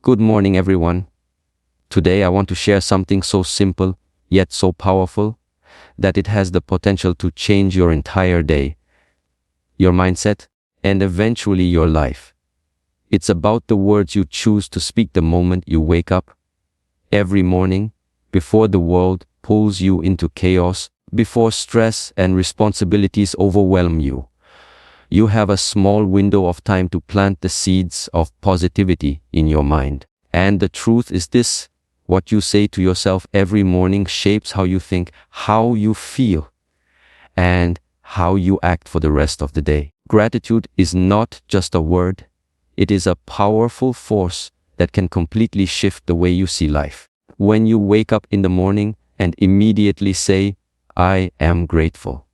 Good morning, everyone. Today I want to share something so simple, yet so powerful, that it has the potential to change your entire day, your mindset, and eventually your life. It's about the words you choose to speak the moment you wake up. Every morning, before the world pulls you into chaos, before stress and responsibilities overwhelm you, you have a small window of time to plant the seeds of positivity in your mind. And the truth is this: what you say to yourself every morning shapes how you think, how you feel, and how you act for the rest of the day. Gratitude is not just a word, it is a powerful force that can completely shift the way you see life. When you wake up in the morning and immediately say, "I am grateful,"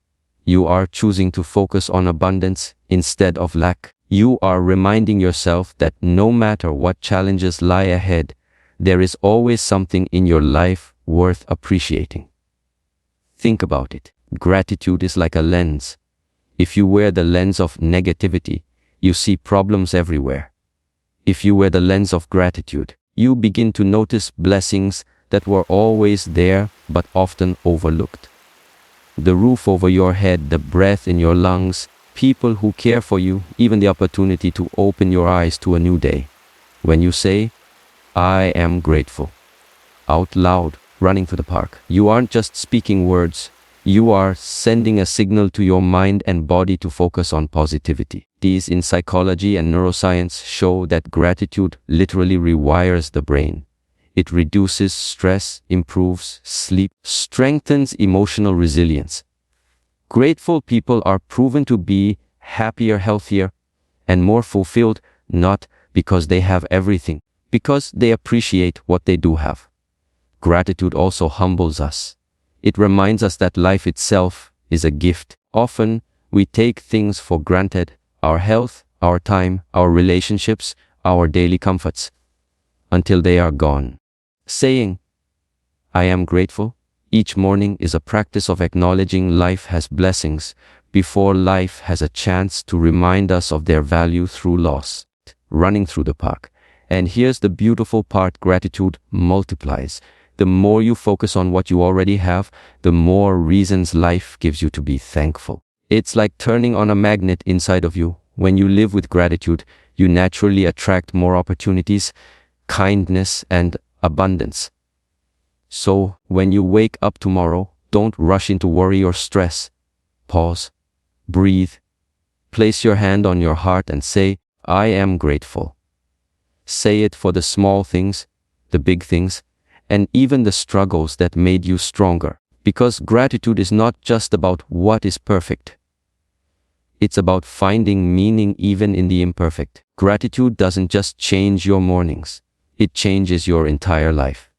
you are choosing to focus on abundance instead of lack. You are reminding yourself that no matter what challenges lie ahead, there is always something in your life worth appreciating. Think about it. Gratitude is like a lens. If you wear the lens of negativity, you see problems everywhere. If you wear the lens of gratitude, you begin to notice blessings that were always there but often overlooked. The roof over your head, the breath in your lungs, people who care for you, even the opportunity to open your eyes to a new day. When you say, "I am grateful," out loud, running to the park, you aren't just speaking words, you are sending a signal to your mind and body to focus on positivity. These in psychology and neuroscience show that gratitude literally rewires the brain. It reduces stress, improves sleep, strengthens emotional resilience. Grateful people are proven to be happier, healthier, and more fulfilled, not because they have everything, because they appreciate what they do have. Gratitude also humbles us. It reminds us that life itself is a gift. Often, we take things for granted: our health, our time, our relationships, our daily comforts, until they are gone. Saying, "I am grateful," each morning is a practice of acknowledging life has blessings before life has a chance to remind us of their value through loss. Running through the park. And here's the beautiful part: gratitude multiplies. The more you focus on what you already have, the more reasons life gives you to be thankful. It's like turning on a magnet inside of you. When you live with gratitude, you naturally attract more opportunities, kindness, and abundance. So, when you wake up tomorrow, don't rush into worry or stress. Pause, breathe, place your hand on your heart and say, "I am grateful." Say it for the small things, the big things, and even the struggles that made you stronger. Because gratitude is not just about what is perfect. It's about finding meaning even in the imperfect. Gratitude doesn't just change your mornings, it changes your entire life.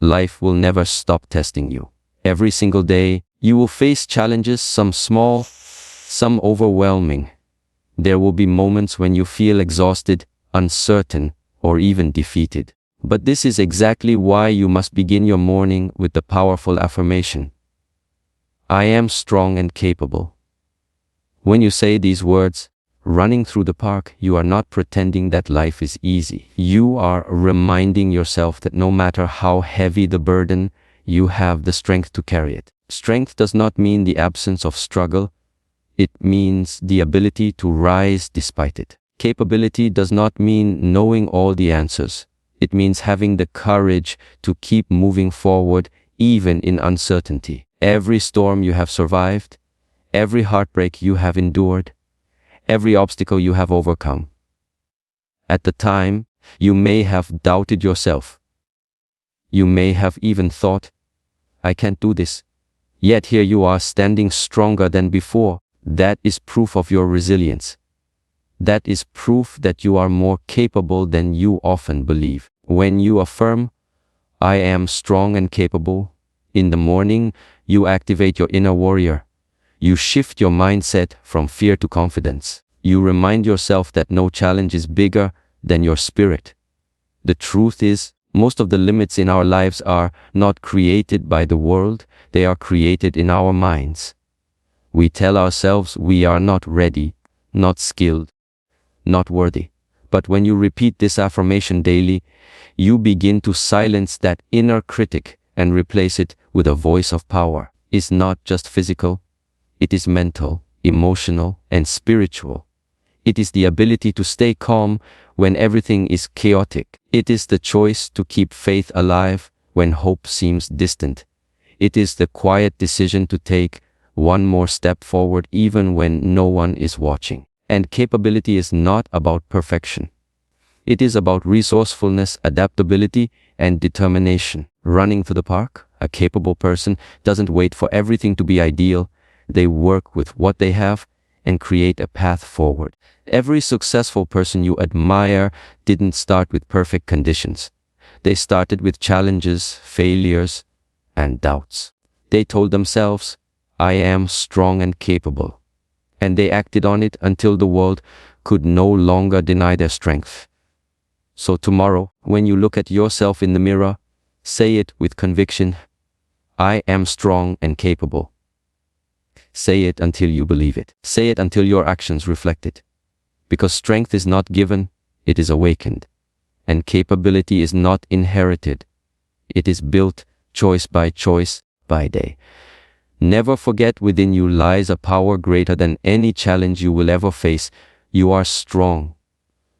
Life will never stop testing you. Every single day, you will face challenges, some small, some overwhelming. There will be moments when you feel exhausted, uncertain, or even defeated. But this is exactly why you must begin your morning with the powerful affirmation: "I am strong and capable." When you say these words, running through the park, you are not pretending that life is easy. You are reminding yourself that no matter how heavy the burden, you have the strength to carry it. Strength does not mean the absence of struggle. It means the ability to rise despite it. Capability does not mean knowing all the answers. It means having the courage to keep moving forward even in uncertainty. Every storm you have survived, every heartbreak you have endured, every obstacle you have overcome. At the time, you may have doubted yourself. You may have even thought, "I can't do this." Yet here you are, standing stronger than before. That is proof of your resilience. That is proof that you are more capable than you often believe. When you affirm, "I am strong and capable," in the morning, you activate your inner warrior. You shift your mindset from fear to confidence. You remind yourself that no challenge is bigger than your spirit. The truth is, most of the limits in our lives are not created by the world, they are created in our minds. We tell ourselves we are not ready, not skilled, not worthy. But when you repeat this affirmation daily, you begin to silence that inner critic and replace it with a voice of power. It's not just physical, it is mental, emotional, and spiritual. It is the ability to stay calm when everything is chaotic. It is the choice to keep faith alive when hope seems distant. It is the quiet decision to take one more step forward even when no one is watching. And capability is not about perfection. It is about resourcefulness, adaptability, and determination. Running to the park, a capable person doesn't wait for everything to be ideal. They work with what they have and create a path forward. Every successful person you admire didn't start with perfect conditions. They started with challenges, failures, and doubts. They told themselves, "I am strong and capable." And they acted on it until the world could no longer deny their strength. So tomorrow, when you look at yourself in the mirror, say it with conviction, "I am strong and capable." Say it until you believe it. Say it until your actions reflect it. Because strength is not given, it is awakened. And capability is not inherited. It is built choice by day. Never forget, within you lies a power greater than any challenge you will ever face. You are strong.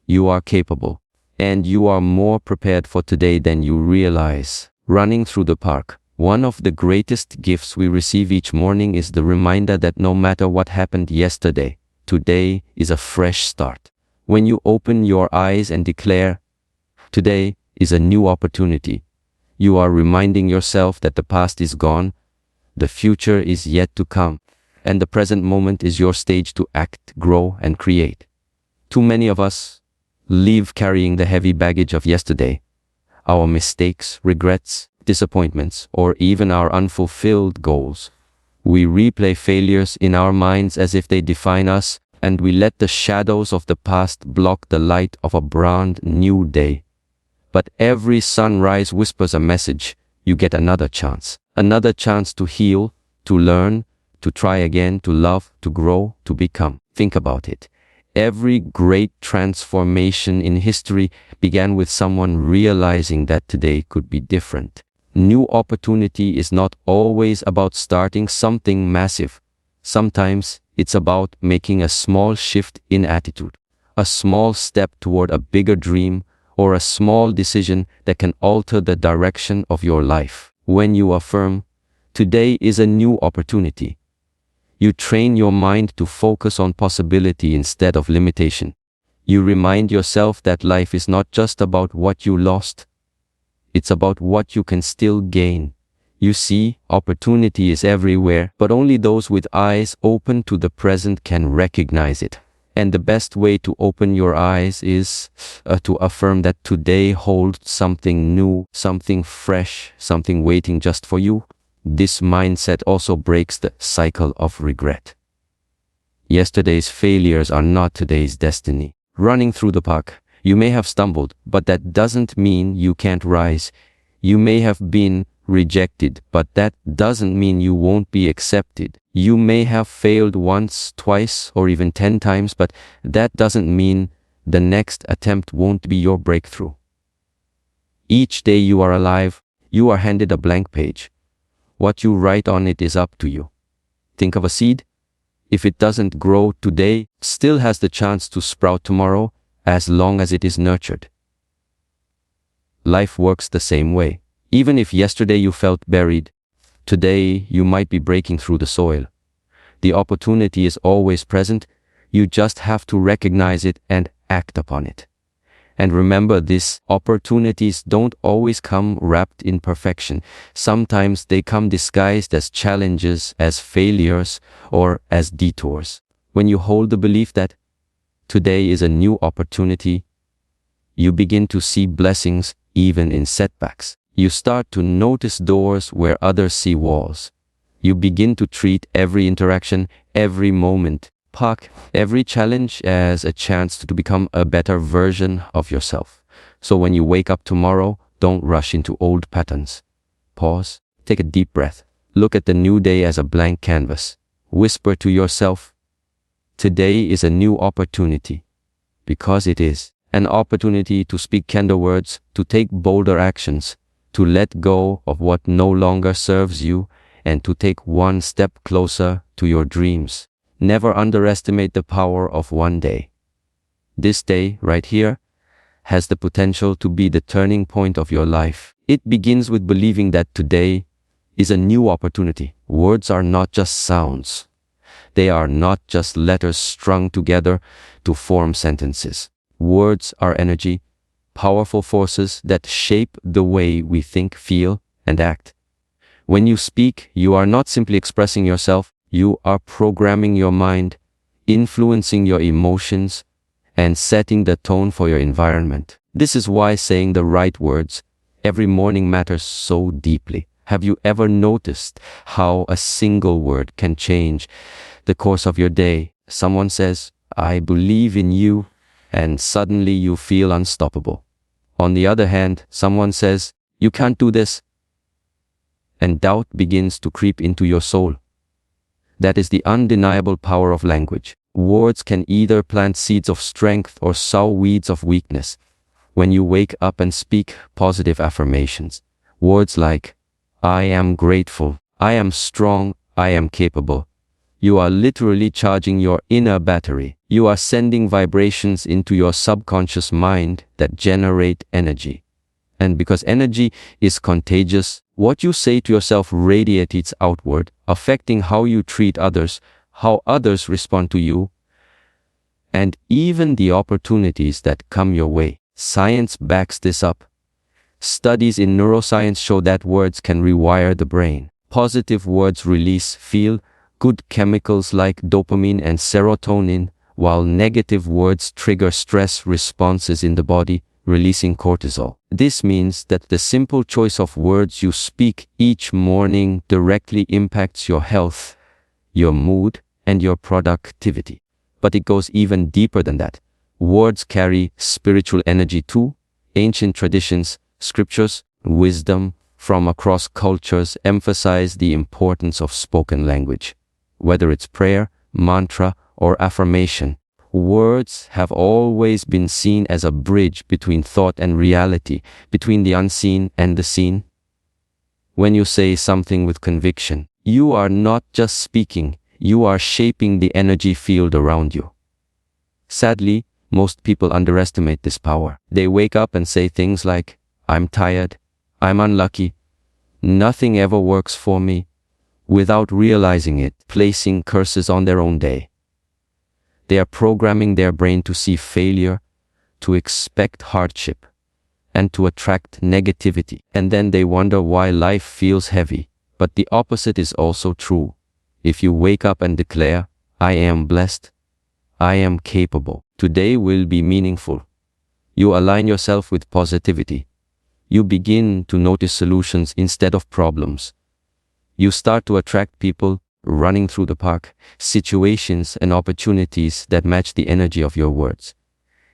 You are capable. And you are more prepared for today than you realize. Running through the park. One of the greatest gifts we receive each morning is the reminder that no matter what happened yesterday, today is a fresh start. When you open your eyes and declare, "Today is a new opportunity," you are reminding yourself that the past is gone, the future is yet to come, and the present moment is your stage to act, grow, and create. Too many of us leave carrying the heavy baggage of yesterday, our mistakes, regrets, disappointments, or even our unfulfilled goals. We replay failures in our minds as if they define us, and we let the shadows of the past block the light of a brand new day. But every sunrise whispers a message. You get another chance to heal, to learn, to try again, to love, to grow, to become. Think about it. Every great transformation in history began with someone realizing that today could be different. New opportunity is not always about starting something massive. Sometimes it's about making a small shift in attitude, a small step toward a bigger dream, or a small decision that can alter the direction of your life. When you affirm, "Today is a new opportunity," you train your mind to focus on possibility instead of limitation. You remind yourself that life is not just about what you lost. It's about what you can still gain. You see, opportunity is everywhere, but only those with eyes open to the present can recognize it. And the best way to open your eyes is to affirm that today holds something new, something fresh, something waiting just for you. This mindset also breaks the cycle of regret. Yesterday's failures are not today's destiny. Running through the park, you may have stumbled, but that doesn't mean you can't rise. You may have been rejected, but that doesn't mean you won't be accepted. You may have failed once, twice, or even 10 times, but that doesn't mean the next attempt won't be your breakthrough. Each day you are alive, you are handed a blank page. What you write on it is up to you. Think of a seed. If it doesn't grow today, it still has the chance to sprout tomorrow, as long as it is nurtured. Life works the same way. Even if yesterday you felt buried, today you might be breaking through the soil. The opportunity is always present. You just have to recognize it and act upon it. And remember, these opportunities don't always come wrapped in perfection. Sometimes they come disguised as challenges, as failures, or as detours. When you hold the belief that today is a new opportunity, you begin to see blessings even in setbacks. You start to notice doors where others see walls. You begin to treat every interaction, every moment, every challenge as a chance to become a better version of yourself. So when you wake up tomorrow, don't rush into old patterns. Pause, take a deep breath. Look at the new day as a blank canvas. Whisper to yourself, "Today is a new opportunity," because it is. An opportunity to speak kinder words, to take bolder actions, to let go of what no longer serves you, and to take one step closer to your dreams. Never underestimate the power of one day. This day, right here, has the potential to be the turning point of your life. It begins with believing that today is a new opportunity. Words are not just sounds. They are not just letters strung together to form sentences. Words are energy, powerful forces that shape the way we think, feel, and act. When you speak, you are not simply expressing yourself, you are programming your mind, influencing your emotions, and setting the tone for your environment. This is why saying the right words every morning matters so deeply. Have you ever noticed how a single word can change the course of your day? Someone says, "I believe in you," and suddenly you feel unstoppable. On the other hand, someone says, "You can't do this," and doubt begins to creep into your soul. That is the undeniable power of language. Words can either plant seeds of strength or sow weeds of weakness. When you wake up and speak positive affirmations, words like, "I am grateful," "I am strong," "I am capable," you are literally charging your inner battery. You are sending vibrations into your subconscious mind that generate energy. And because energy is contagious, what you say to yourself radiates outward, affecting how you treat others, how others respond to you, and even the opportunities that come your way. Science backs this up. Studies in neuroscience show that words can rewire the brain. Positive words release feel-good chemicals like dopamine and serotonin, while negative words trigger stress responses in the body, releasing cortisol. This means that the simple choice of words you speak each morning directly impacts your health, your mood, and your productivity. But it goes even deeper than that. Words carry spiritual energy too. Ancient traditions, scriptures, wisdom from across cultures emphasize the importance of spoken language. Whether it's prayer, mantra, or affirmation, words have always been seen as a bridge between thought and reality, between the unseen and the seen. When you say something with conviction, you are not just speaking, you are shaping the energy field around you. Sadly, most people underestimate this power. They wake up and say things like, "I'm tired," "I'm unlucky," "Nothing ever works for me," without realizing it, placing curses on their own day. They are programming their brain to see failure, to expect hardship, and to attract negativity. And then they wonder why life feels heavy. But the opposite is also true. If you wake up and declare, "I am blessed," "I am capable," today will be meaningful. You align yourself with positivity. You begin to notice solutions instead of problems. You start to attract people running through the park, situations and opportunities that match the energy of your words.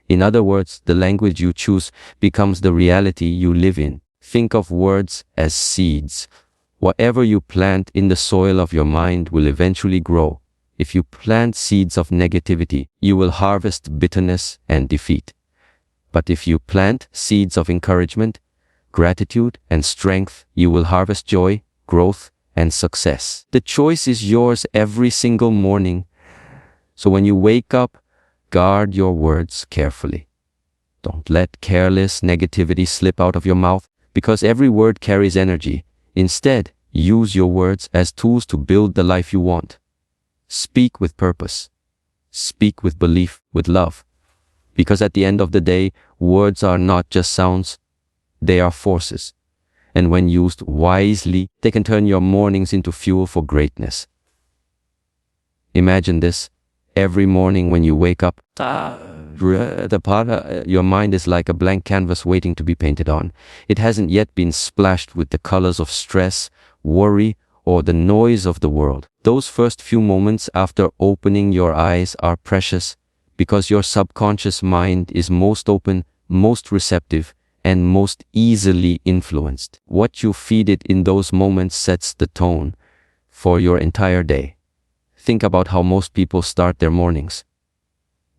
In other words, the language you choose becomes the reality you live in. Think of words as seeds. Whatever you plant in the soil of your mind will eventually grow. If you plant seeds of negativity, you will harvest bitterness and defeat. But if you plant seeds of encouragement, gratitude, and strength, you will harvest joy, growth, and success. The choice is yours every single morning. So when you wake up, guard your words carefully. Don't let careless negativity slip out of your mouth, because every word carries energy. Instead, use your words as tools to build the life you want. Speak with purpose. Speak with belief, with love. Because at the end of the day, words are not just sounds, they are forces. And when used wisely, they can turn your mornings into fuel for greatness. Imagine this. Every morning when you wake up, your mind is like a blank canvas waiting to be painted on. It hasn't yet been splashed with the colors of stress, worry, or the noise of the world. Those first few moments after opening your eyes are precious because your subconscious mind is most open, most receptive, and most easily influenced. What you feed it in those moments sets the tone for your entire day. Think about how most people start their mornings.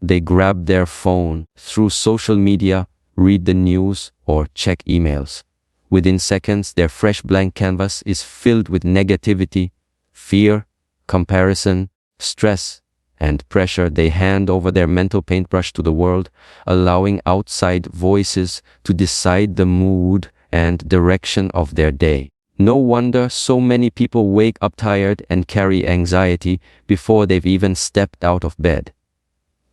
They grab their phone through social media, read the news, or check emails. Within seconds, their fresh blank canvas is filled with negativity, fear, comparison, stress, and pressure. They hand over their mental paintbrush to the world, allowing outside voices to decide the mood and direction of their day. No wonder so many people wake up tired and carry anxiety before they've even stepped out of bed.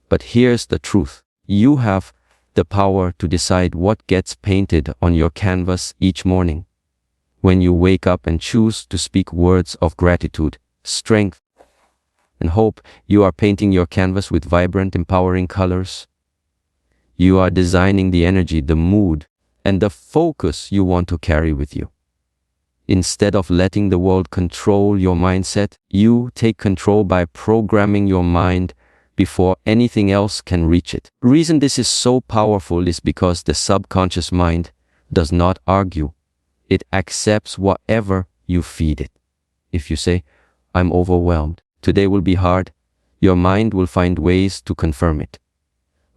But here's the truth. You have the power to decide what gets painted on your canvas each morning. When you wake up and choose to speak words of gratitude, strength, and hope, you are painting your canvas with vibrant, empowering colors. You are designing the energy, the mood, and the focus you want to carry with you. Instead of letting the world control your mindset, you take control by programming your mind before anything else can reach it. The reason this is so powerful is because the subconscious mind does not argue. It accepts whatever you feed it. If you say, "I'm overwhelmed, today will be hard," your mind will find ways to confirm it.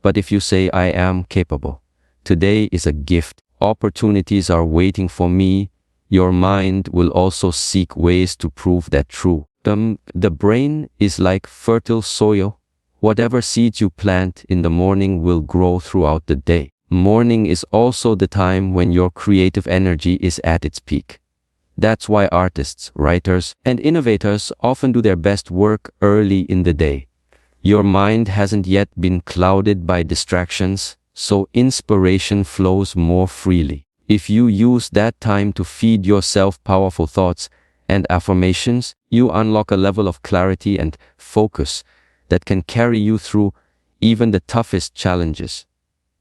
But if you say, "I am capable, today is a gift, opportunities are waiting for me," your mind will also seek ways to prove that true. The brain is like fertile soil. Whatever seeds you plant in the morning will grow throughout the day. Morning is also the time when your creative energy is at its peak. That's why artists, writers, and innovators often do their best work early in the day. Your mind hasn't yet been clouded by distractions, so inspiration flows more freely. If you use that time to feed yourself powerful thoughts and affirmations, you unlock a level of clarity and focus that can carry you through even the toughest challenges.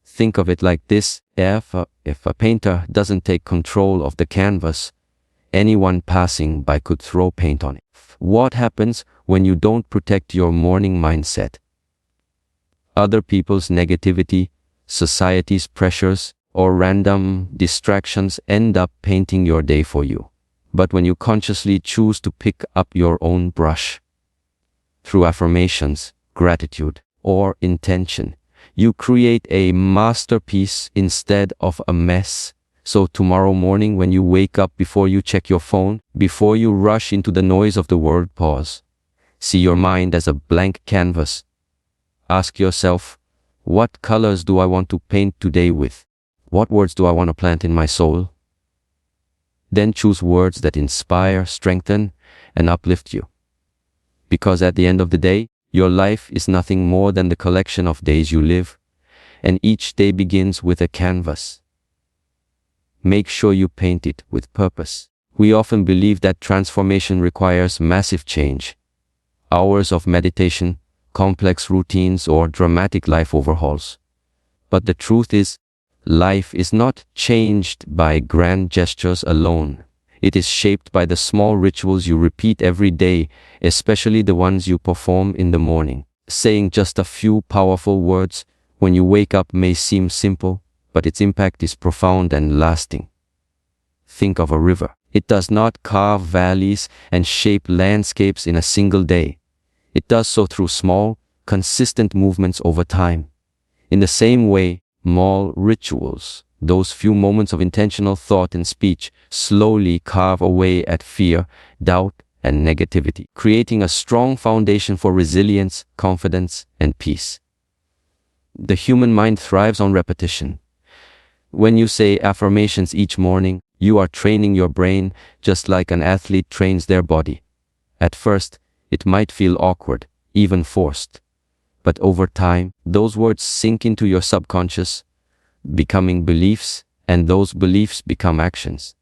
Think of it like this: if a painter doesn't take control of the canvas, anyone passing by could throw paint on it. What happens when you don't protect your morning mindset? Other people's negativity, society's pressures, or random distractions end up painting your day for you. But when you consciously choose to pick up your own brush, through affirmations, gratitude, or intention, you create a masterpiece instead of a mess. So tomorrow morning when you wake up, before you check your phone, before you rush into the noise of the world, pause. See your mind as a blank canvas. Ask yourself, what colors do I want to paint today with? What words do I want to plant in my soul? Then choose words that inspire, strengthen, and uplift you. Because at the end of the day, your life is nothing more than the collection of days you live, and each day begins with a canvas. Make sure you paint it with purpose. We often believe that transformation requires massive change, hours of meditation, complex routines, or dramatic life overhauls. But the truth is, life is not changed by grand gestures alone. It is shaped by the small rituals you repeat every day, especially the ones you perform in the morning. Saying just a few powerful words when you wake up may seem simple, but its impact is profound and lasting. Think of a river. It does not carve valleys and shape landscapes in a single day. It does so through small, consistent movements over time. In the same way, small rituals, those few moments of intentional thought and speech, slowly carve away at fear, doubt, and negativity, creating a strong foundation for resilience, confidence, and peace. The human mind thrives on repetition. When you say affirmations each morning, you are training your brain just like an athlete trains their body. At first, it might feel awkward, even forced. But over time, those words sink into your subconscious, becoming beliefs, and those beliefs become actions.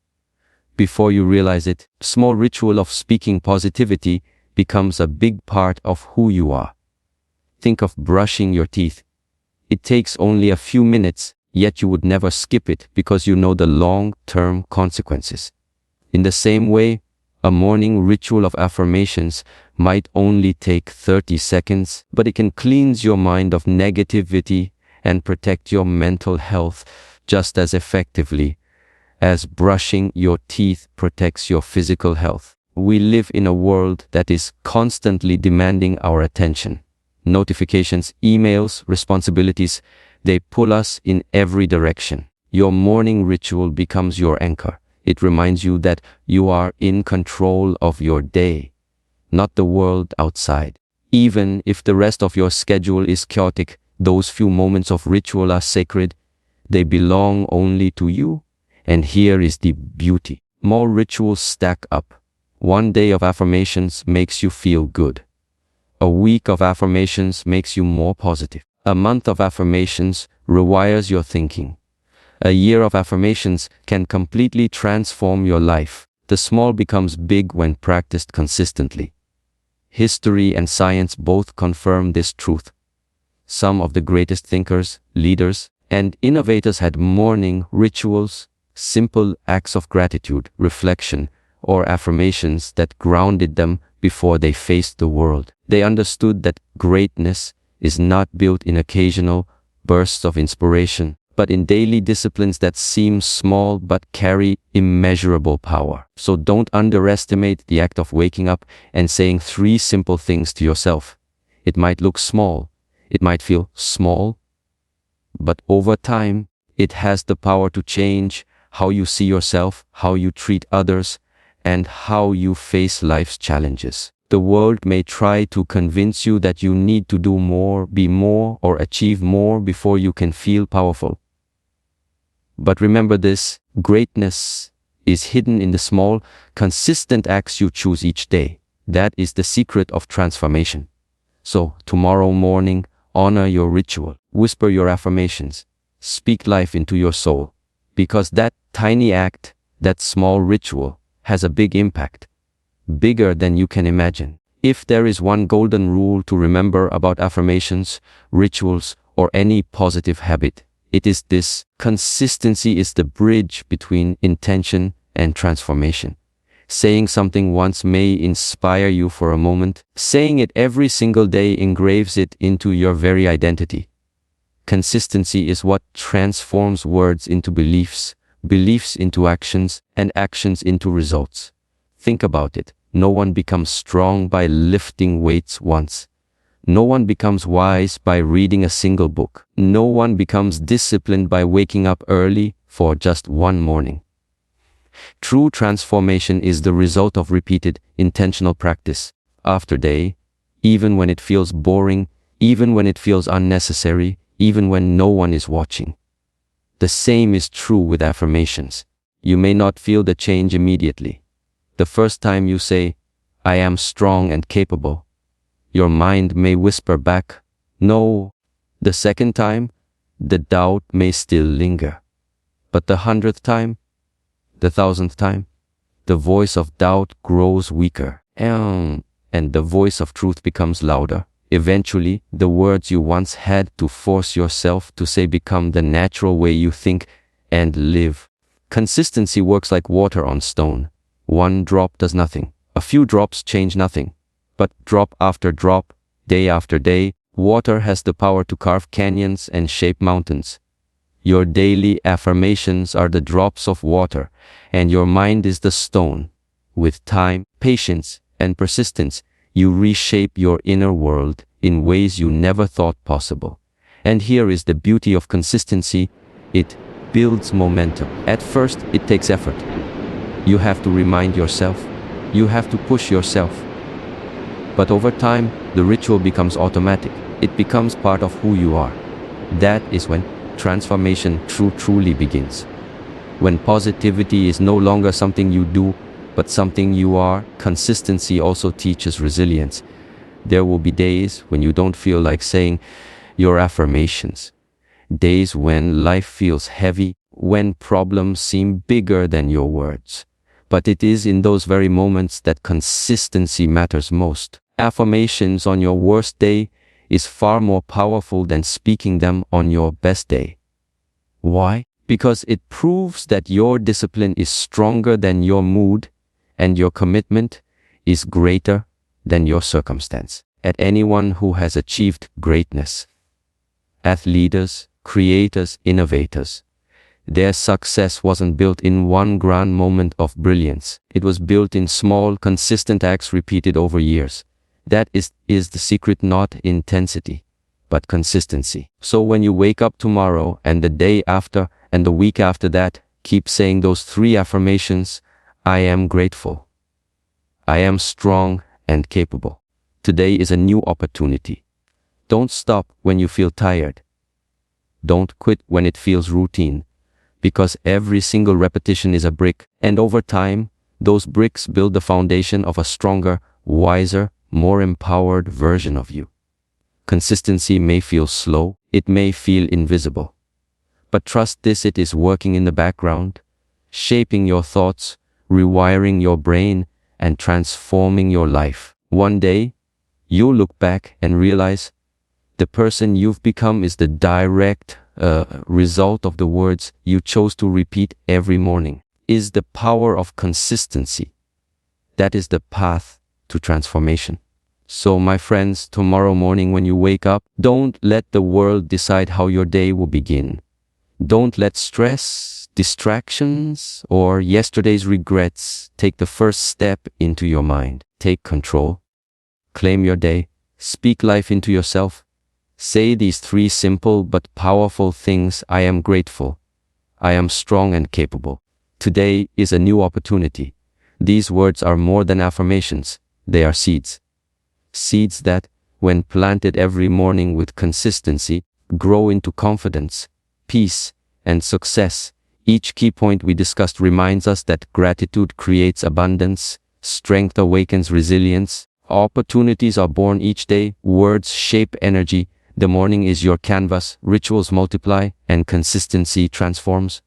Before you realize it, a small ritual of speaking positivity becomes a big part of who you are. Think of brushing your teeth. It takes only a few minutes, yet you would never skip it because you know the long-term consequences. In the same way, a morning ritual of affirmations might only take 30 seconds, but it can cleanse your mind of negativity and protect your mental health just as effectively as brushing your teeth protects your physical health. We live in a world that is constantly demanding our attention. notifications, emails, responsibilities, they pull us in every direction. Your morning ritual becomes your anchor. It reminds you that you are in control of your day, not the world outside. Even if the rest of your schedule is chaotic, those few moments of ritual are sacred. They belong only to you. And here is the beauty. More rituals stack up. One day of affirmations makes you feel good. A week of affirmations makes you more positive. A month of affirmations rewires your thinking. A year of affirmations can completely transform your life. The small becomes big when practiced consistently. History and science both confirm this truth. Some of the greatest thinkers, leaders, and innovators had morning rituals, simple acts of gratitude, reflection, or affirmations that grounded them before they faced the world. They understood that greatness is not built in occasional bursts of inspiration, but in daily disciplines that seem small but carry immeasurable power. So don't underestimate the act of waking up and saying 3 simple things to yourself. It might look small, it might feel small, but over time, it has the power to change how you see yourself, how you treat others, and how you face life's challenges. The world may try to convince you that you need to do more, be more, or achieve more before you can feel powerful. But remember this, greatness is hidden in the small, consistent acts you choose each day. That is the secret of transformation. So, tomorrow morning, honor your ritual, whisper your affirmations, speak life into your soul. Because that tiny act, that small ritual, has a big impact, bigger than you can imagine. If there is one golden rule to remember about affirmations, rituals, or any positive habit, it is this: consistency is the bridge between intention and transformation. Saying something once may inspire you for a moment. Saying it every single day engraves it into your very identity. Consistency is what transforms words into beliefs, beliefs into actions, and actions into results. Think about it. No one becomes strong by lifting weights once. No one becomes wise by reading a single book. No one becomes disciplined by waking up early for just one morning. True transformation is the result of repeated, intentional practice, after day, even when it feels boring, even when it feels unnecessary, even when no one is watching. The same is true with affirmations. You may not feel the change immediately. The first time you say, "I am strong and capable," your mind may whisper back, "No." The second time, the doubt may still linger. But the 100th time, the 1000th time, the voice of doubt grows weaker, and the voice of truth becomes louder. Eventually, the words you once had to force yourself to say become the natural way you think and live. Consistency works like water on stone. One drop does nothing. A few drops change nothing. But drop after drop, day after day, water has the power to carve canyons and shape mountains. Your daily affirmations are the drops of water, and your mind is the stone. With time, patience, and persistence, you reshape your inner world in ways you never thought possible. And here is the beauty of consistency. It builds momentum. At first, it takes effort. You have to remind yourself. You have to push yourself. But over time, the ritual becomes automatic. It becomes part of who you are. That is when transformation truly begins. When positivity is no longer something you do, but something you are. Consistency also teaches resilience. There will be days when you don't feel like saying your affirmations. Days when life feels heavy, when problems seem bigger than your words. But it is in those very moments that consistency matters most. Affirmations on your worst day is far more powerful than speaking them on your best day. Why? Because it proves that your discipline is stronger than your mood, and your commitment is greater than your circumstance. At anyone who has achieved greatness, athletes, creators, innovators, their success wasn't built in one grand moment of brilliance. It was built in small, consistent acts repeated over years. That is the secret, not intensity, but consistency. So when you wake up tomorrow and the day after and the week after that, keep saying those 3 affirmations. I am grateful. I am strong and capable. Today is a new opportunity. Don't stop when you feel tired. Don't quit when it feels routine, because every single repetition is a brick, and over time, those bricks build the foundation of a stronger, wiser, more empowered version of you. Consistency may feel slow, it may feel invisible. But trust this, it is working in the background, shaping your thoughts, rewiring your brain, and transforming your life. One day, you'll look back and realize the person you've become is the direct result of the words you chose to repeat every morning. Is the power of consistency. That is the path to transformation. So my friends, tomorrow morning when you wake up, don't let the world decide how your day will begin. Don't let stress, distractions, or yesterday's regrets take the first step into your mind. Take control. Claim your day. Speak life into yourself. Say these 3 simple but powerful things. I am grateful. I am strong and capable. Today is a new opportunity. These words are more than affirmations. They are seeds. Seeds that, when planted every morning with consistency, grow into confidence, peace, and success. Each key point we discussed reminds us that gratitude creates abundance, strength awakens resilience, opportunities are born each day, words shape energy, the morning is your canvas, rituals multiply, and consistency transforms.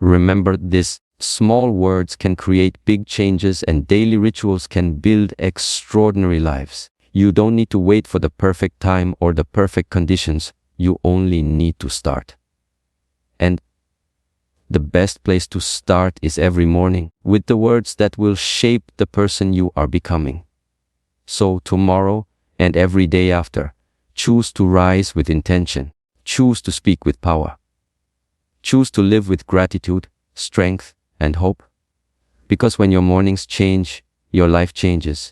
Remember this, small words can create big changes and daily rituals can build extraordinary lives. You don't need to wait for the perfect time or the perfect conditions, you only need to start. And the best place to start is every morning, with the words that will shape the person you are becoming. So tomorrow and every day after, choose to rise with intention, choose to speak with power, choose to live with gratitude, strength, and hope. Because when your mornings change, your life changes.